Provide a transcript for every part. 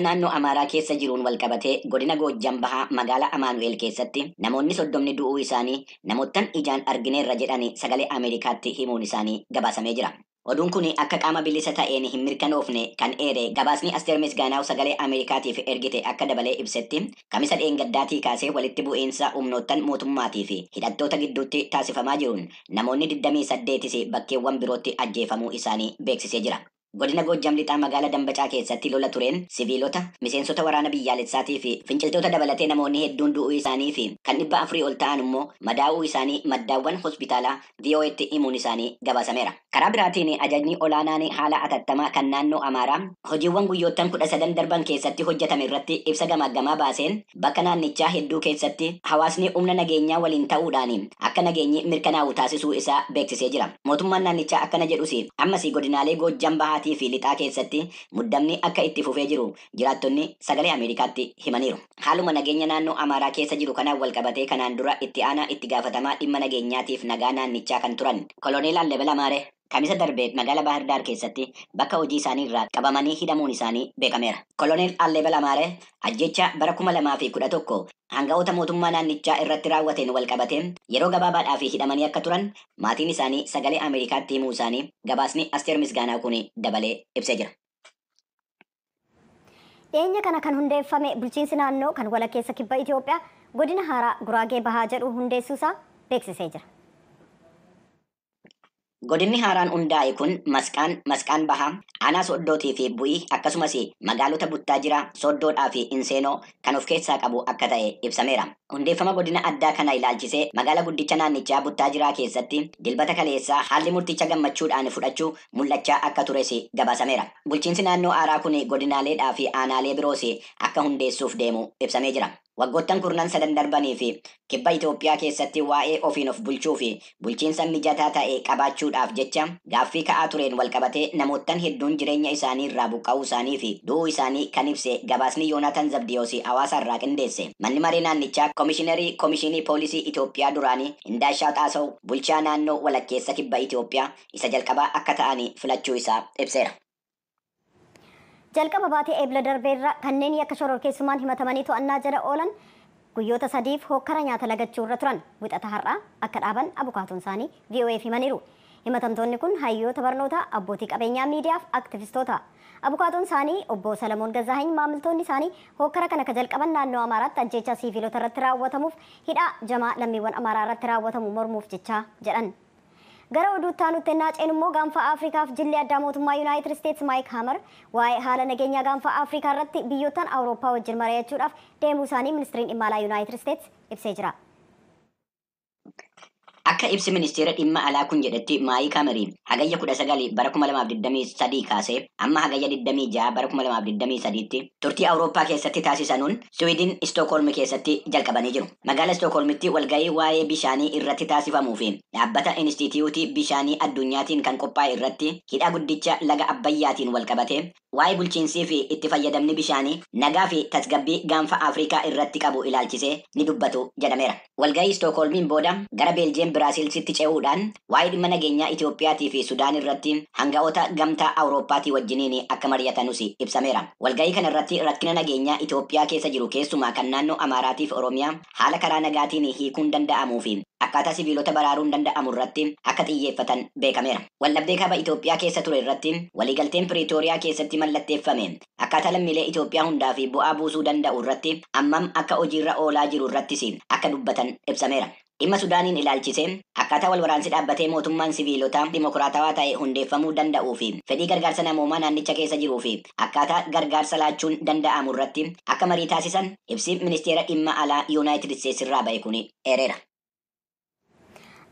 Naannoo Amaaraa keessa jiruun walqabatee godina Goojjam Bahaa magaalaa Amaanu'eel keessatti namoonni 30 du'uu isaanii namoottan ijaan argineerra jedhanii sagalee Ameerikaatti himuun isaanii gabaasamee jira. Oduun kun akka qaama bilisa ta'een hin mirkanoofne kan eere gabaasni Asteer Misgaanaaw sagalee Ameerikaatiif ergite akka dabalee ibsetti kamisa dheengaddaatii kaasee walitti bu'iinsa humnoottan mootummaatii fi hidhattoota gidduutti taasifamaa jiruun namoonni 28 bakkeewwan birootti ajjeefamuu isaanii beeksisee jira. Godina Goojjam lixaa magaalaa Dambacaa keessatti lola tureen siviilota, miseensota waraana biyyaalessaatii fi finciltoota dabalatee namoonni hedduun du'uu isaanii fi kan 400 ol ta'an immoo madaa'uu isaanii maddaawwan hospitaalaa VOA'tti himuun isaanii gabaasameera. Karaa biraatiin ajajni olaanaan haala atattamaa kan naannoo Amaaraa hojiiwwan guyyoottan 13 darban keessatti hojjetame irratti ibsa gamaaggamaa baaseen bakka naannichaa hedduu keessatti hawaasni humna nageenyaa waliin ta'uudhaan akka nageenyi mirkanaa'u taasisuu isaa beeksisee jira. Mootummaan naannichaa akkana jedhus ammas godinaalee Goojjam Bahaa fi lixaa keessatti muddamni akka itti fufee jiru jiraattonni sagalee Ameerikaatti himaniiru. Haaluma nageenya naannoo Amaaraa keessa jiru kanaan walqabatee kanaan dura itti aanaa itti gaafatamaa dhimma nageenyaatiif nagaa naannichaa kan turan Koloneel Allebel Amaaree kamisa darbee magaalaa Bahar Daar keessatti bakka hojii isaanii irraa qabamanii hidhamuun isaanii beekameera. Koloneel Allebel Amaaree ajjecha bara 2011 hanga'oota mootummaa naannichaa irratti raawwateen walqabatee yeroo gabaabaadhaaf hidhamanii akka turan maatiin isaanii sagalee Ameerikaatti himuu isaanii gabaasni Asteer Misgaanaaw kun dabalee ibsee jira. Dhiyeenya kana kan hundeeffame bulchiinsi naannoo kan walakkeessa kibba Itoophiyaa godina haaraa Guraagee Bahaa jedhu hundeessuusaa beeksisee jira. Godinni haaraan hundaa'e kun masqaan bahaa aanaa Sooddootii fi bu'ii akkasumas magaalota Buttaajiraa, Sooddoodhaa fi Inseenoo kan of keessaa qabu akka ta'e ibsameera. Hundeeffama godina addaa kana ilaalchisee magaalaa guddicha naannichaa Buttaajiraa keessatti dilbata kaleessaa haalli murticha gammachuudhaan fudhachuu mul'achaa akka tures gabaasameera. Bulchiinsi naannoo haaraa kun godinaaleedhaa fi aanaalee biroos akka hundeessuuf deemu ibsamee jira. Waggoottan 9 darbanii fi kibba Itoophiyaa keessatti waa'ee ofiin of bulchuu fi bulchiinsa mijataa ta'e qabaachuudhaaf jecha gaaffii ka'aa tureen walqabatee namoottan hedduun jireenya isaanii irraa buqqa'uu isaanii fi du'uu isaanii kan ibse gabaasni Yoonatan Zabdiyoos hawaasa irraa qindeesse. Manni maree naannichaa Komishinii Poolisii Itoophiyaa duraanii Indaashaa Xaasaw bulchaa naannoo walakkeessa kibba Itoophiyaa isa jalqabaa akka ta'anii filachuu isaa ibseera. Jalqaba baatee eebla darbeerra kanneen yakka shororkeessummaan himatamanii to'annaa jala oolan guyyoota 3f hokkara nyaata lagachuu irra turan wixata har'aa akka dhaaban abukaatoon isaanii VOA'f himaniiru. Himatamtoonni kun hayyoota barnootaa, abbootii qabeenyaa miidiyaaf aktivistoota. Abukaatoon isaanii obbo Salamoon Gazaahany maamiltoonni isaanii hokkara kana ka jalqaban naannoo Amaaraatti ajjeechaa siiviilota irratti raawwatamuuf hidhaa jamaa lammiiwwan Amaaraa irratti raawwatamu mormuuf jecha jedhan. Gara oduutti aanutti naaceen immoo gaanfa Afrikaaf jilli addaa mootummaa Yuunaayitid Isteetsi Maayik Haamar waa'ee haala nageenyaa gaanfa Afrikaa irratti biyyoottan Awurooppaa wajjin mari'achuudhaaf deemuu isaanii ministeeriin dhimma alaa Yuunaayitid Isteetsi ibsee jira. Akka ibsi ministeera dhimma alaa kun jedhetti Maayik Haamar hagayya 19 bara 2023 kaasee amma hagayya 26 bara 2023tti turtii Awurooppaa keessatti taasisanuun Swiidin Stookholm keessatti jalqabanii jiru. Magaalaa Stookholmitti walgahii waa'ee bishaanii irratti taasifamuu fi dhaabbata Inistituutii Bishaanii Addunyaatiin kan qophaa'e irratti hidha guddicha laga Abbayyaatiin walqabatee waa'ee bulchiinsii fi itti fayyadamni bishaanii nagaa fi tasgabbii gaanfa Afrikaa irratti qabu ilaalchisee ni dubbatu jedhameera. Walgahii Stookholmiin booda gara Beeljeem Biraasiilsitti ce'uudhaan waa'ee dhimma nageenyaa Itoophiyaatii fi Sudaan irratti hanga'oota gamtaa Awurooppaatii wajjiniin akka mari'atanus ibsameera. Walgahii kana irratti rakkina nageenyaa Itoophiyaa keessa jiru keessumaa kan naannoo Amaaraatii fi Oromiyaa haala karaa nagaatiin hiikuun danda'amuu fi akkaataa siviilota baraaruun danda'amu irratti akka xiyyeeffatan beekameera. Waldhabdee kaaba Itoophiyaa keessa ture irratti waliigalteen Piriitooriyaa keessatti mallatteeffame akkaataa lammiilee Itoophiyaa hundaa fi bu'aa buusuu danda'u irratti ammam akka hojiirra oolaa jiru irrattis akka dubbatan ibsameera. Dhimma Sudaaniin ilaalchisee akkaataa wal waraansi dhaabbatee mootummaan siviilotaa dimokiraatawaa ta'e hundeeffamuu danda'uu fi fedhii gargaarsa namoomaa naannicha keessa jiruu fi akkaataa gargaarsa laachuun danda'amu irratti akka marii taasisan ibsi ministeera dhimma alaa Yuunaayitid Isteetsi irraa ba'e kun eereera.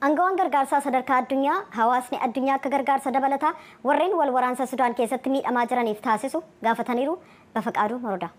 Angawaan gargaarsaa sadarkaa addunyaa hawaasni addunyaa akka gargaarsa dabalataa warreen wal waraansa Sudaan keessatti miidhamaa jiraniif taasisu gaafataniiru. Bafaqaaduu Morodaa.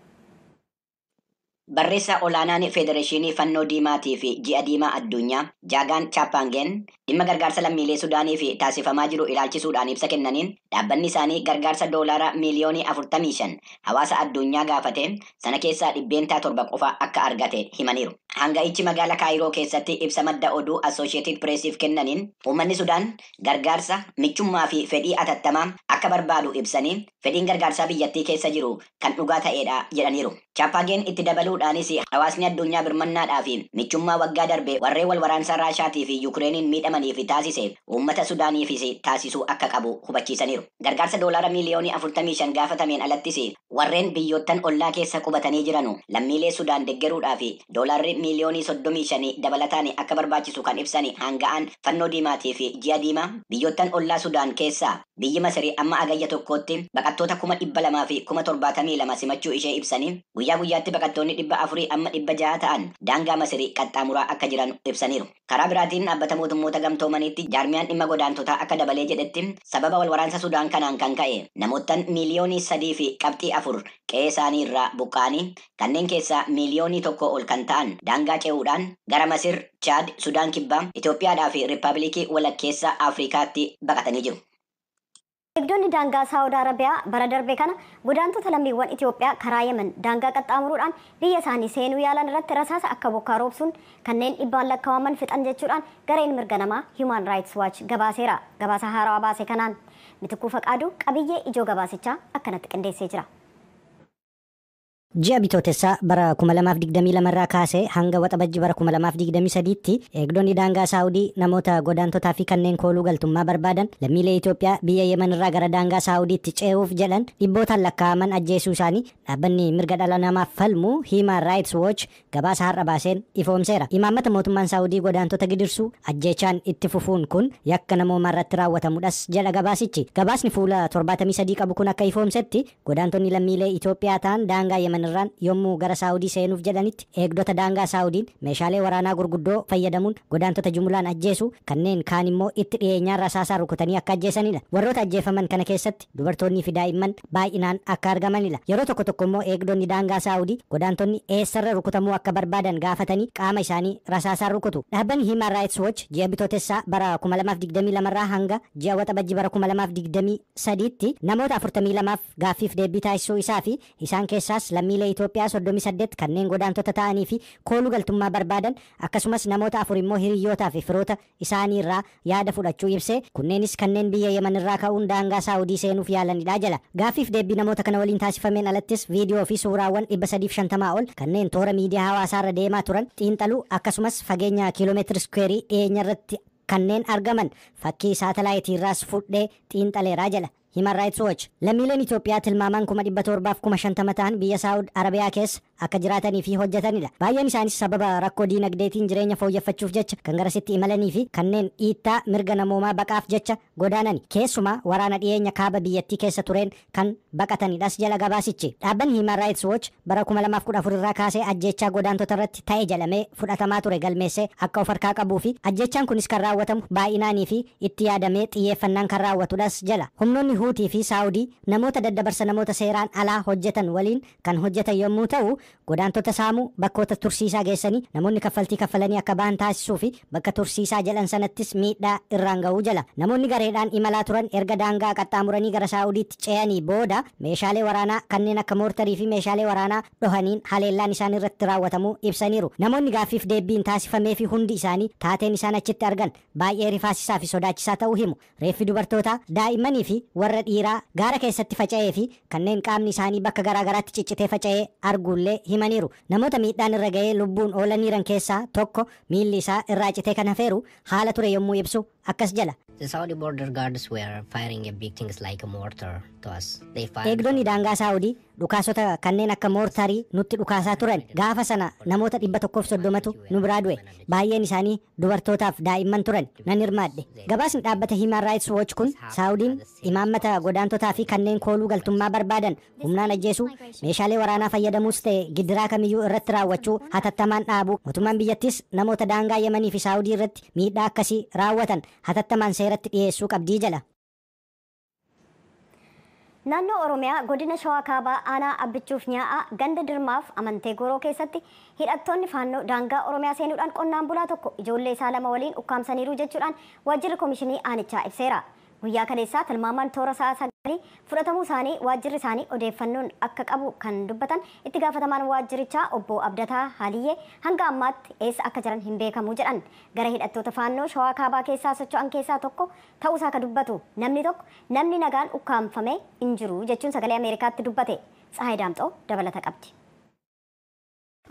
Barreessaa olaanaan Federeeshinii Fannoo Diimaatii fi Ji'a Diimaa Addunyaa Jaagaan Chaappaangeen dhimma gargaarsa lammiilee Sudaaniif taasifamaa jiru ilaalchisuudhaan ibsa kennaniin dhaabbanni isaanii gargaarsa doolaara miliyoonii 45 hawaasa addunyaa gaafate sana keessaa 7% qofa akka argate himaniiru. hanga ichi magaala Kaayiroo keessatti ibsa madda oduu Associated Pressiif kennaniin uummanni Sudaan gargaarsa michummaa fi fedhii atattamaa akka barbaadu ibsanii fedhiin gargaarsaa biyyattii keessa jiru kan dhugaa ta'edha jedhaniiru. Chaapaageen itti dabaluudhaanis hawaasni addunyaa birmannaadhaa fi michummaa waggaa darbe warreen wal waraansaa Raashaatii fi Yukireeniin miidhamaniif taasise uummata Sudaaniifis taasisuu akka qabu hubachiisaniiru. Gargaarsa doolaara miliyoonii 45 gaafatameen alattis warreen biyyoottan ollaa keessa qubatanii jiranu lammiilee Sudaan deeggaruudhaa fi doolaarri miliyoonii 35 dabalataan akka barbaachisu kan ibsani hanga'an fannoo diimaatii fi ji'a diimaa biyyoottan ollaa Sudaan keessaa biyyi Masirii amma agayya tokkootti baqattoota 200,000 fi 72,000 simachuu ishee ibsanii guyyaa guyyaatti baqattoonni 400 amma 600 ta'an daangaa Masirii qaxxaamuraa akka jiran ibsaniiru. Karaa biraatiin dhaabbata mootummoota gamtoomaniitti jaarmiyaan dhimma godaantotaa akka dabalee jedhetti sababa wal waraansa Sudaan kanaan kan ka'e namoottan miliyoonii 3 fi qabxii 4 qe'ee isaanii irraa buqqa'anii kanneen keessaa miliyoonii 1 ol kan ta'an daangaa ce'uudhaan gara Masir, Chaad, Sudaan Kibbaa, Itoophiyaadhaa fi Riippaabilikii Walakkeessa Afrikaatti baqatanii jiru. Eegdonni daangaa Saawud Arabiyaa bara darbe kana godaantota lammiiwwan Itoophiyaa karaa Yemen daangaa qaxxaamuruudhaan biyya isaanii seenuu yaalan irratti rasaasa akka bokkaa roobsuun kanneen dhibbaan lakkaa'aman fixan jechuudhaan gareen mirga namaa Human Rights Watch gabaaseera. Gabaasa haarawaa baase kanaan Mitikkuu Faqaaduu qabiyyee ijoo gabaasichaa akkanatti qindeessee jira. Ji'a bitootessaa bara 2022 irraa kaasee hanga waxabajji bara 2023tti eegdonni daangaa Saawudii namoota godaantotaa fi kanneen kooluu galtummaa barbaadan lammiilee Itoophiyaa biyya Yemen irraa gara daangaa Saawudiitti ce'uuf jedhan dhibbootaan lakkaa'aman ajjeesuu isaanii dhaabbanni mirga dhala namaaf falmu Human Rights Watch gabaasa har'a baaseen ifoomseera. Imaammata mootummaan Saawudii godaantota gidirsuu ajjeechaan itti fufuun kun yakka namoomaa irratti raawwatamudhas jedha gabaasichi. Gabaasni fuula 73 qabu kun akka ifoomsetti godaantonni lammiilee Itoophiyaa ta'an daangaa Yemen irraan yommuu gara Saawudii seenuuf jedhanitti eegdota daangaa Saawudiin meeshaalee waraanaa gurguddoo fayyadamuun godaantota jumlaan ajjeesu kanneen kaan immoo itti dhiyeenyaan rasaasaa rukutanii akka ajjeesanidha. Warroota ajjeefaman kana keessatti dubartoonni fi daa'imman baay'inaan akka argamanidha. Yeroo tokko tokko immoo eegdonni daangaa Saawudii godaantonni eessarra rukutamuu akka barbaadan gaafatanii qaama isaanii rasaasaan rukutu. Dhaabbanni Human Rights Watch ji'a bitootessaa bara 2022 irraa hanga ji'a waxabajji bara 2023tti namoota 42f gaaffiif deebii taasisuu isaa fi isaan keessaas lammiilee Itoophiyaa 38 kanneen godaantota ta'anii fi kooluu galtummaa barbaadan akkasumas namoota 4 immoo hiriyyootaa fi firoota isaanii irraa yaada fudhachuu ibsee kunneenis kanneen biyya Yemen irraa ka'uun daangaa Saawudii seenuuf yaalanidha jala. Gaaffiif deebii namoota kana waliin taasifameen alattis viidiyoo fi suuraawwan 350 ol kanneen toora miidiyaa hawaasaarra deemaa turan xiinxaluu akkasumas fageenya kiiloomeetiri iskuweerii dhiyeenya irratti kanneen argaman fakkii saatalaayitii irraas fudhee xiinxaleeraa jala. Human Rights Watch lammiileen Itoophiyaa tilmaamaan 750 ta'an biyya Saawud Arabiyaa keessa akka jiraatanii fi hojjetanidha. Baay'een isaanis sababa rakkoo diinagdeetiin jireenya fooyyeffachuuf jecha kan garasitti imalanii fi kanneen dhiittaa mirga namoomaa baqaaf jecha godaanani. Keessumaa waraana dhiyeenya kaaba biyyattii keessa tureen kan baqatanidhas jala gabaasichi. Dhaabbanni Human Rights Watch bara 2014 irraa kaasee ajjeechaa godaantota irratti ta'e jedhamee fudhatamaa ture galmeessee akka of harkaa qabuu fi ajjeechaan kunis kan raawwatamu baay'inaanii fi itti yaadamee xiyyeeffannaan kan raawwatudhas jala. Humnoonni Huutii fi Saawudii namoota daddabarsa namoota seeraan alaa hojjetan waliin kan hojjetan yommuu ta'u godaantota saamuu bakkoota tursiisaa geessanii namoonni kaffaltii kaffalanii akka ba'an taasisuu fi bakka tursiisaa jedhan sanattis miidhaa irraan ga'uu jala. Namoonni gareedhaan imalaa turan erga daangaa qaxxaamuranii gara Saawudiitti ce'anii booda meeshaalee waraanaa kanneen akka moortarii fi meeshaalee waraanaa dhohaniin haleellaan isaan irratti raawwatamuu ibsaniiru. Namoonni gaaffiif deebiin taasifamee fi hundi isaanii taateen isaan achitti argan baay'ee rifaasisaa fi sodaachisaa ta'uu himu. Reeffi dubartootaa, daa'immanii fi warra dhiiraa gaara keessatti faca'ee fi kanneen qaamni isaanii bakka garaagaraatti ciccitee faca'ee arguullee himaniiru. Namoota miidhaan irra ga'ee lubbuun oolaniiran keessaa tokko miilli isaa irraa citee kan hafeeru haala ture yommuu ibsu akkas jala. The Saudi border guards were firing a big things like a mortar to us. They fired. Eegdonni daangaa Saawudii dhukaasota kanneen akka moortarii nutti dhukaasaa turan. Gaafa sana namoota 130tu nu biraa du'e. Baay'een isaanii dubartootaaf daa'imman turan. Nan hirmaadhe. Gabaasni dhaabbata Human Rights Watch kun Saawudiin imaammata godaantotaa fi kanneen kooluu galtummaa barbaadan humnaan ajjeesuu, meeshaalee waraanaa fayyadamuus ta'e gidiraa kamiyyuu irratti raawwachuu hatattamaan dhaabuu. Mootummaan biyyattis namoota daangaa Yemanii fi Saawudii irratti miidhaa akkasii raawwatan hatattamaan seeratti dhiyeessuu qabdii jala. Naannoo Oromiyaa godina Shawaa Kaabaa aanaa Abbichuuf Nyaa'aa ganda Dirmaaf amantee Goroo keessatti hidhattoonni faannoo daangaa Oromiyaa seenuudhaan qonnaan bulaa tokko ijoollee isaa lama waliin ukkaamsaniiru jechuudhaan waajjirri komishinii aanichaa ibseera. Guyyaa kaleessaa tilmaamaan toora sa'a fudhatamuu isaanii waajjirri isaanii odeeffannoon akka qabu kan dubbatan itti gaafatamaan waajjirichaa obbo Abdataa Haliyyee hanga ammaatti eessa akka jiran hin beekamu jedhan. Gara hidhattoota faannoo Shawaa Kaabaa keessaa socho'an keessaa tokko ta'uusaa ka dubbatu namni nagaan ukkaamfame hin jiru jechuun sagalee Ameerikaatti dubbate. Tsahaay Daamxoo dabalata qabdi.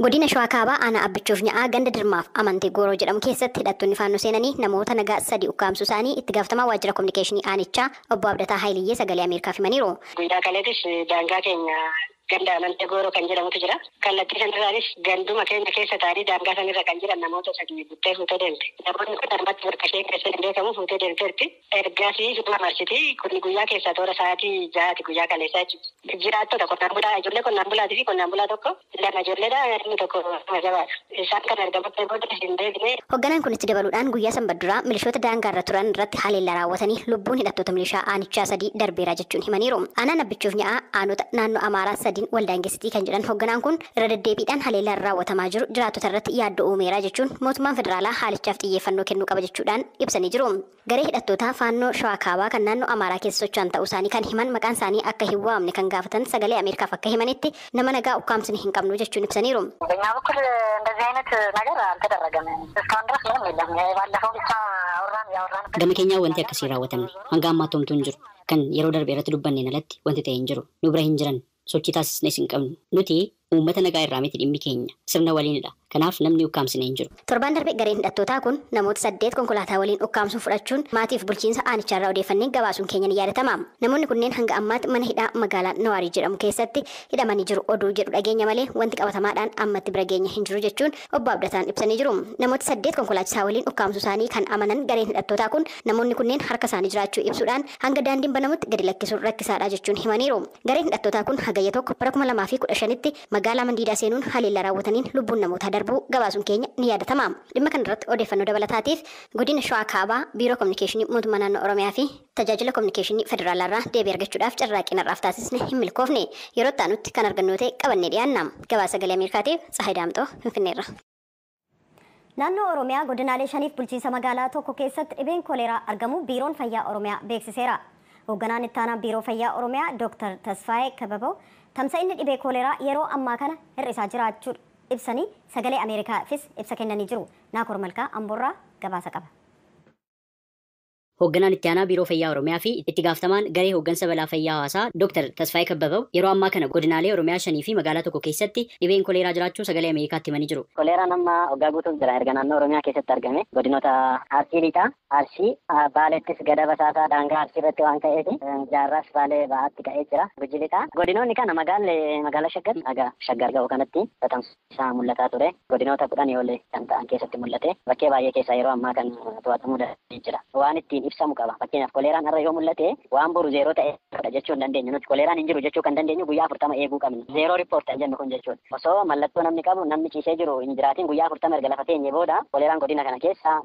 Godina Shawaa Kaabaa aanaa abbichuuf nya'a ganda dirmaaf amantii gooroo jedhamu keessatti hidhattoonni faannoo seenanii namoota nagaa 3 ukkaamsuu isaanii itti gaafatamaa waajjira kominikeeshinii aanichaa obbo Abdataa Haliyyee sagalee Ameerikaaf himaniiru. Guyyaa kaleetis daangaa keenya ganda amantii gooroo kan jedhamutu jira. Kallattii sanarraanis ganduma keenya keessa taa'anii daangaa sanirra kan jiran namoota 3 buttee fuutee deemte. Namoonni kun ammatti bakka ishee keessa hin beekamu fuutee deemteerti. Ergaasii sirna marsitii kun guyyaa keessaa toora sa'aatii 6 guyyaa kaleessaa jechuudha. Jiraattota qonnaan bulaa ijoollee qonnaan bulaatii fi qonnaan bulaa tokko lama ijoolleedha inni tokko majabaadha. Isaan kan argamutti booda hin deebine. Hoogganaan kun itti dabaluudhaan guyyaa sanbadduraa milishoota daangaarra turan irratti haleellaa raawwatanii lubbuun hidhattoota milishaa aanichaa 3 darbeera jechuun himaniiru. Aanaan abbichuuf nya'a aanota naannoo Amaaraa 3 waldaangessitii kan jedhan hoogganaan kun irra deddeebiidhaan haleellaan raawwatamaa jiru jiraattota irratti yaaddoo uumeera jechuun mootummaan federaalaa haalichaaf xiyyeeffannoo kennuu qaba jechuudhaan ibsanii jiru. Garee hidhattoota faannoo Shawaa Kaabaa kan naannoo Amaaraa keessa socho'an ta'uu isaanii kan himan maqaan isaanii akka hin waamne kan gaafatan sagalee Ameerikaaf akka himanitti nama nagaa ukkaamsine hin qabnu jechuun ibsaniiru. በእኛ በኩል እንደዚህ አይነት ነገር አልተደረገም። እስካሁን ድረስ ምንም የለም። ባለፈው ብቻ ያወራን Gama keenyaa wanti akkasii raawwatamne hanga ammaatti homtuu hin jiru. Kan yeroo darbe irratti dubbanneen alatti wanti ta'e hin jiru. Nu bira hin jiran sochii taasisnes hin qabnu. Nuti uummata nagaa irraa miti dhimmi keenya sirna waliinidha. Kanaaf namni ukkaamsine hin jiru. Torban darbe gareen hidhattootaa kun namoota 8 konkolaataa waliin ukkaamsuun fudhachuun maatiif bulchiinsa aanicharraa odeeffannee gabaasuun keenya ni yaadatama. Namoonni kunneen hanga ammaatti mana hidhaa magaalaa Nawaarii jedhamu keessatti hidhamanii jiru oduu jedhu dhageenya malee wanti qabatamaadhaan ammatti bira geenya hin jiru jechuun obbo Abdataan ibsanii jiru. Namoota 8 konkolaachisaa waliin ukkaamsuu isaanii kan amanan gareen hidhattootaa kun namoonni kunneen harka isaanii jiraachuu ibsuudhaan hanga daandiin banamutti gadi lakkisuun rakkisaadha jechuun himaniiru. Gareen hidhattootaa kun hagayya tokko bara 2015tti magaalaa Mandiidaa seenuun haleellaa raawwataniin lubbuun namoota darbuu gabaasuun keenya ni yaadatama. Dhimma kana irratti odeeffannoo dabalataatiif godina Shawaa Kaabaa biiroo kominikeeshinii mootummaa naannoo Oromiyaa fi tajaajila kominikeeshinii federaalaa irraa deebii argachuudhaaf carraaqqii narraaf taasisne hin milkoofne yeroo itti kan argannu ta'e qabannee dhiyaanna. Gabaasa sagalee Ameerikaatiif Tsahaay Daamxoo Finfinneerra. Naannoo Oromiyaa godinaalee 5 bulchiinsa magaalaa tokko keessatti dhibeen koleeraa argamu biiroon fayyaa Oromiyaa beeksiseera. Hoogganaan itti aanaa biiroo fayyaa Oromiyaa Dr. Tasfaayee Kababoo tamsa'inni dhibee koleeraa yeroo ammaa kana hir'isaa jiraachuu ibsanii sagalee Ameerikaafis ibsa kennanii jiru. Naakoor Malkaa Amboorraa gabaasa qaba. Hoogganaan itti aanaa biiroo fayyaa Oromiyaa fi itti gaafatamaan garee hooggansa balaa fayyaa hawaasaa Dr. Tasfaayee Kababoo yeroo ammaa kana godinaalee Oromiyaa 5 fi magaalaa tokko keessatti dhibeen koleeraa jiraachuu sagalee Ameerikaatti himanii jiru. Koleeraan amma waggaa guutuuf jira erga naannoo Oromiyaa keessatti argame godinoota Arsii Lixaa, Arsii, Baalettis gada basaasaa daangaa Arsii irratti waan ka'eef Jaarraas Baalee ba'aatti ka'ee jira. Guji Lixaa godinoonni kana magaalaa Shaggar ga'u kanatti tatamsaa mul'ataa ture. Godinoota 10 ol kan ta'an keessatti mul'ate. Bakkee baay'ee keessaa yeroo ammaa kan to'atamuu danda'ee jira. Waan ittiin ibsamu qaba. Fakkeenyaaf koleeraan har'a yoo mul'ate waan boru zeeroo ta'e jechuu hin dandeenyu. Nuti koleeraan hin jiru jechuu kan dandeenyu guyyaa 40 eeguu qabna. Zeeroo riippoorti jennu kun jechuudha. Osoo mallattoo namni qabu namni ciisee jiru hin jiraatin guyyaa 40 erga lafa teenye booda koleeraan godina kana keessa